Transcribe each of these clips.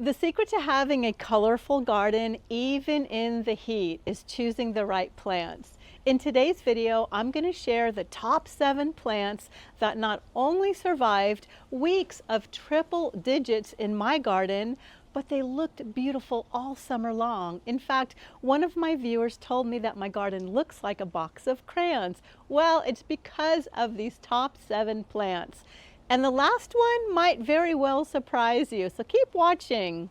The secret to having a colorful garden, even in the heat, is choosing the right plants. In today's video, I'm going to share the top 7 plants that not only survived weeks of triple digits in my garden, but they looked beautiful all summer long. In fact, one of my viewers told me that my garden looks like a box of crayons. Well, it's because of these top 7 plants. And the last one might very well surprise you, so keep watching.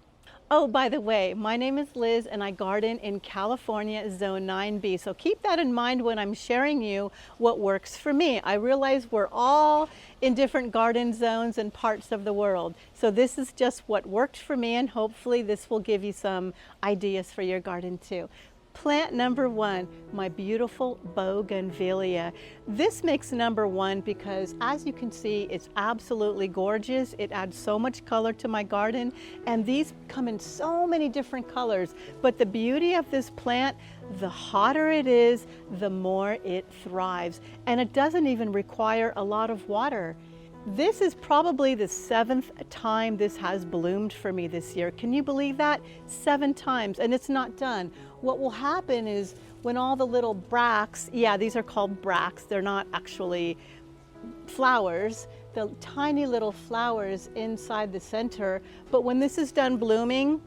Oh, by the way, my name is Liz and I garden in California, Zone 9B. So keep that in mind when I'm sharing you what works for me. I realize we're all in different garden zones and parts of the world. So this is just what worked for me, and hopefully this will give you some ideas for your garden too. Plant number 1, my beautiful bougainvillea. This makes number 1 because, as you can see, it's absolutely gorgeous. It adds so much color to my garden, and these come in so many different colors. But the beauty of this plant, the hotter it is, the more it thrives, and it doesn't even require a lot of water. This is probably the 7th time this has bloomed for me this year. Can you believe that? 7 times, and it's not done. What will happen is when all the little bracts, yeah, these are called bracts, they're not actually flowers, the tiny little flowers inside the center, but when this is done blooming,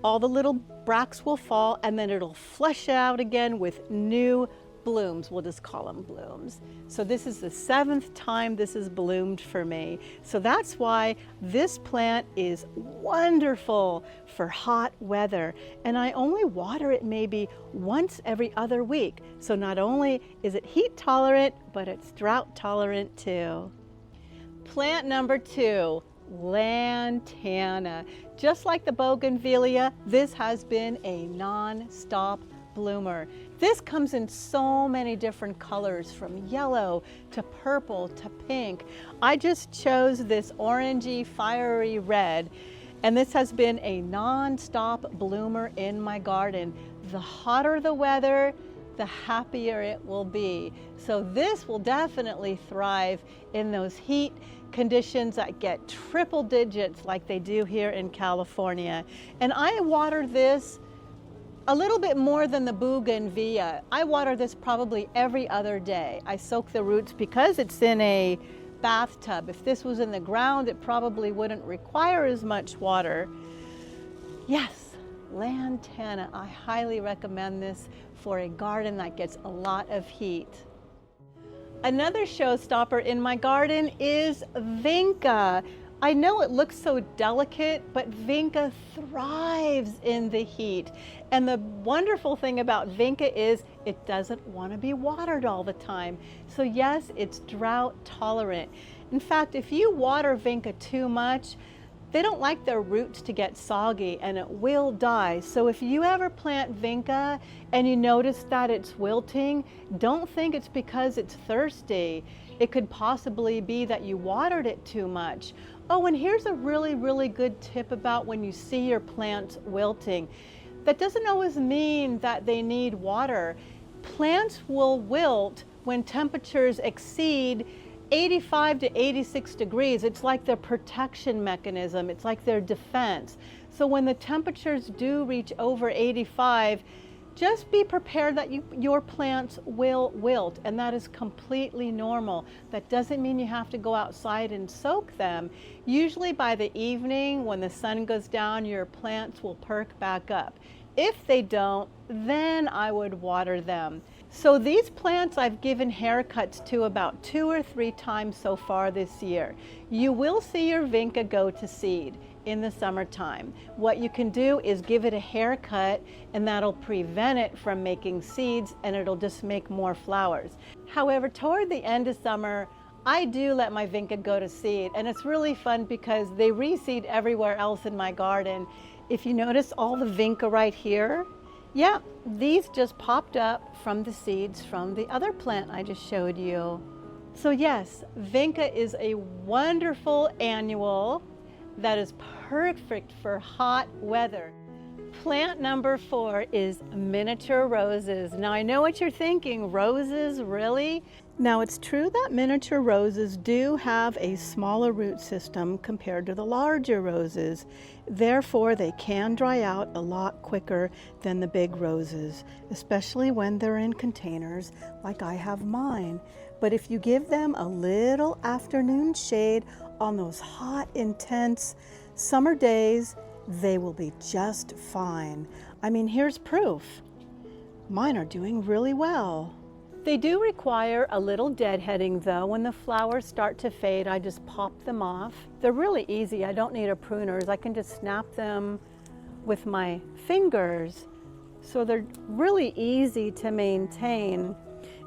all the little bracts will fall and then it'll flesh out again with new blooms. We'll just call them blooms. So this is the 7th time this has bloomed for me. So that's why this plant is wonderful for hot weather. And I only water it maybe once every other week. So not only is it heat tolerant, but it's drought tolerant too. Plant number 2, lantana. Just like the bougainvillea, this has been a non-stop bloomer. This comes in so many different colors, from yellow to purple to pink. I just chose this orangey fiery red, and this has been a non-stop bloomer in my garden. The hotter the weather, the happier it will be. So this will definitely thrive in those heat conditions that get triple digits like they do here in California. And I water this a little bit more than the bougainvillea. I water this probably every other day. I soak the roots because it's in a bathtub. If this was in the ground, it probably wouldn't require as much water. Yes, lantana. I highly recommend this for a garden that gets a lot of heat. Another showstopper in my garden is vinca. I know it looks so delicate, but vinca thrives in the heat. And the wonderful thing about vinca is it doesn't want to be watered all the time. So yes, it's drought tolerant. In fact, if you water vinca too much, they don't like their roots to get soggy and it will die. So if you ever plant vinca and you notice that it's wilting, don't think it's because it's thirsty. It could possibly be that you watered it too much. Oh, and here's a really good tip about when you see your plants wilting. That doesn't always mean that they need water. Plants will wilt when temperatures exceed 85 to 86 degrees. It's like their protection mechanism. It's like their defense. So when the temperatures do reach over 85, just be prepared that your plants will wilt, and that is completely normal. That doesn't mean you have to go outside and soak them. Usually by the evening, when the sun goes down, your plants will perk back up. If they don't, then I would water them. So these plants I've given haircuts to about 2 or 3 times so far this year. You will see your vinca go to seed in the summertime. What you can do is give it a haircut, and that'll prevent it from making seeds, and it'll just make more flowers. However, toward the end of summer, I do let my vinca go to seed, and it's really fun because they reseed everywhere else in my garden. If you notice all the vinca right here, yeah, these just popped up from the seeds from the other plant I just showed you. So yes, vinca is a wonderful annual that is perfect for hot weather. Plant number 4 is miniature roses. Now I know what you're thinking, roses, really? Now it's true that miniature roses do have a smaller root system compared to the larger roses. Therefore, they can dry out a lot quicker than the big roses, especially when they're in containers like I have mine. But if you give them a little afternoon shade on those hot, intense summer days, they will be just fine. I mean, here's proof. Mine are doing really well. They do require a little deadheading though. When the flowers start to fade, I just pop them off. They're really easy. I don't need a pruners. I can just snap them with my fingers. So they're really easy to maintain.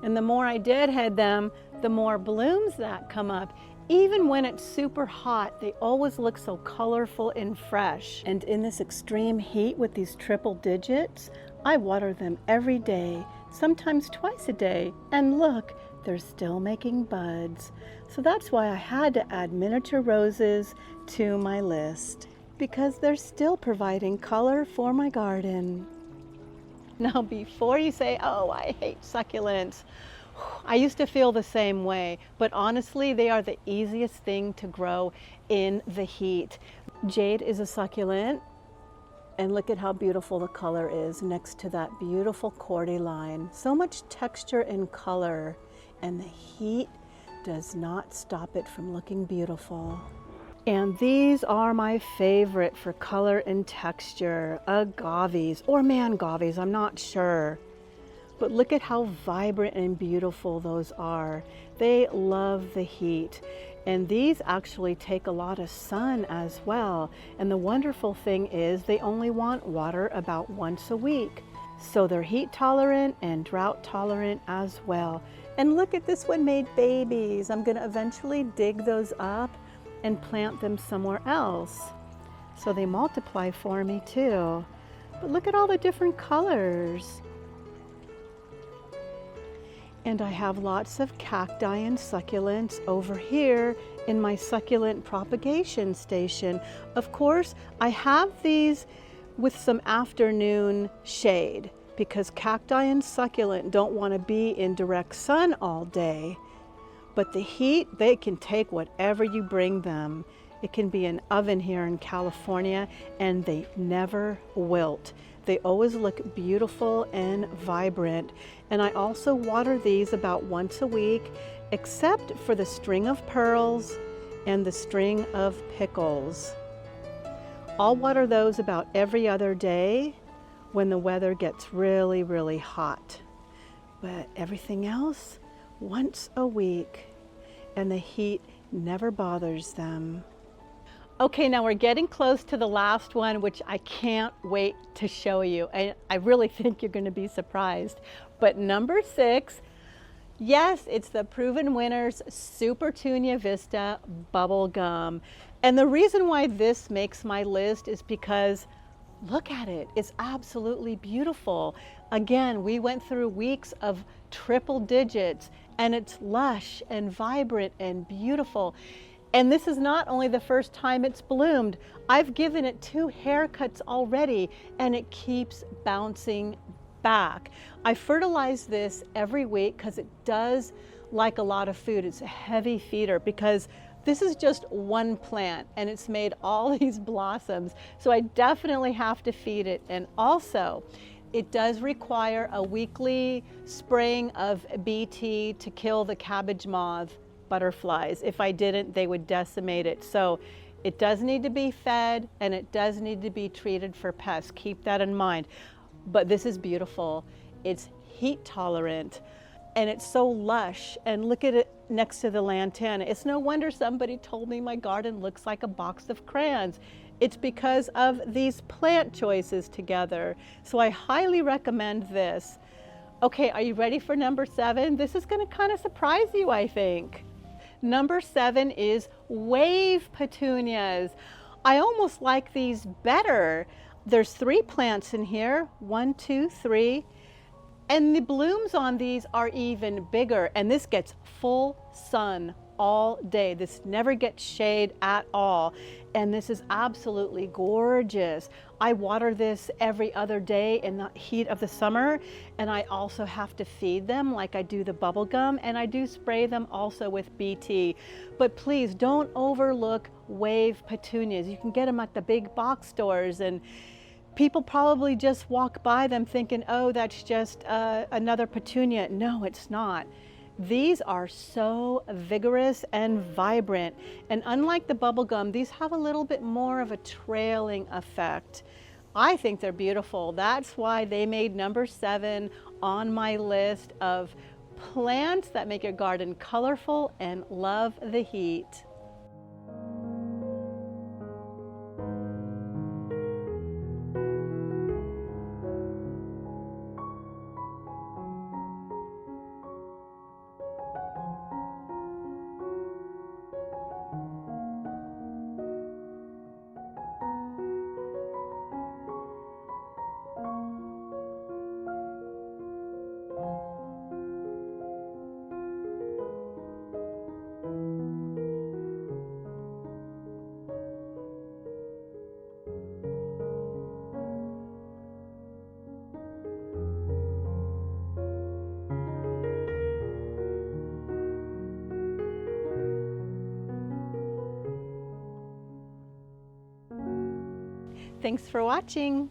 And the more I deadhead them, the more blooms that come up. Even when it's super hot, they always look so colorful and fresh. And in this extreme heat with these triple digits, I water them every day, sometimes twice a day, and look, they're still making buds. So that's why I had to add miniature roses to my list, because they're still providing color for my garden. Now, before you say, oh, I hate succulents, I used to feel the same way, but honestly, they are the easiest thing to grow in the heat. Jade is a succulent. And look at how beautiful the color is next to that beautiful cordyline. So much texture and color, and the heat does not stop it from looking beautiful. And these are my favorite for color and texture, agaves or mangaves, I'm not sure. But look at how vibrant and beautiful those are. They love the heat. And these actually take a lot of sun as well. And the wonderful thing is they only want water about once a week. So they're heat tolerant and drought tolerant as well. And look at this one made babies. I'm gonna eventually dig those up and plant them somewhere else. So they multiply for me too. But look at all the different colors. And I have lots of cacti and succulents over here in my succulent propagation station. Of course, I have these with some afternoon shade because cacti and succulent don't want to be in direct sun all day. But the heat, they can take whatever you bring them. It can be an oven here in California, and they never wilt. They always look beautiful and vibrant. And I also water these about once a week, except for the string of pearls and the string of pickles. I'll water those about every other day when the weather gets really, really hot. But everything else, once a week, and the heat never bothers them. Okay, now we're getting close to the last one, which I can't wait to show you. I really think you're going to be surprised. But number 6, yes, it's the Proven Winners Supertunia Vista Bubble Gum. And the reason why this makes my list is because look at it. It's absolutely beautiful. Again, we went through weeks of triple digits, and it's lush and vibrant and beautiful. And this is not only the first time it's bloomed, I've given it 2 haircuts already, and it keeps bouncing back. I fertilize this every week because it does like a lot of food. It's a heavy feeder because this is just one plant and it's made all these blossoms. So I definitely have to feed it. And also, it does require a weekly spraying of BT to kill the cabbage moth butterflies. If I didn't, they would decimate it. So it does need to be fed, and it does need to be treated for pests. Keep that in mind. But this is beautiful. It's heat tolerant, and it's so lush. And look at it next to the lantana. It's no wonder somebody told me my garden looks like a box of crayons. It's because of these plant choices together. So I highly recommend this. Okay, are you ready for number 7? This is going to kind of surprise you, I think. Number 7 is wave petunias. I almost like these better. There's 3 plants in here, 1, 2, 3. And the blooms on these are even bigger, and this gets full sun all day. This never gets shade at all. And this is absolutely gorgeous. I water this every other day in the heat of the summer, and I also have to feed them like I do the bubble gum, and I do spray them also with BT. But please don't overlook wave petunias. You can get them at the big box stores, and people probably just walk by them thinking, oh, that's just another petunia. No, it's not. These are so vigorous and vibrant. And unlike the bubblegum, these have a little bit more of a trailing effect. I think they're beautiful. That's why they made number 7 on my list of plants that make your garden colorful and love the heat. Thanks for watching.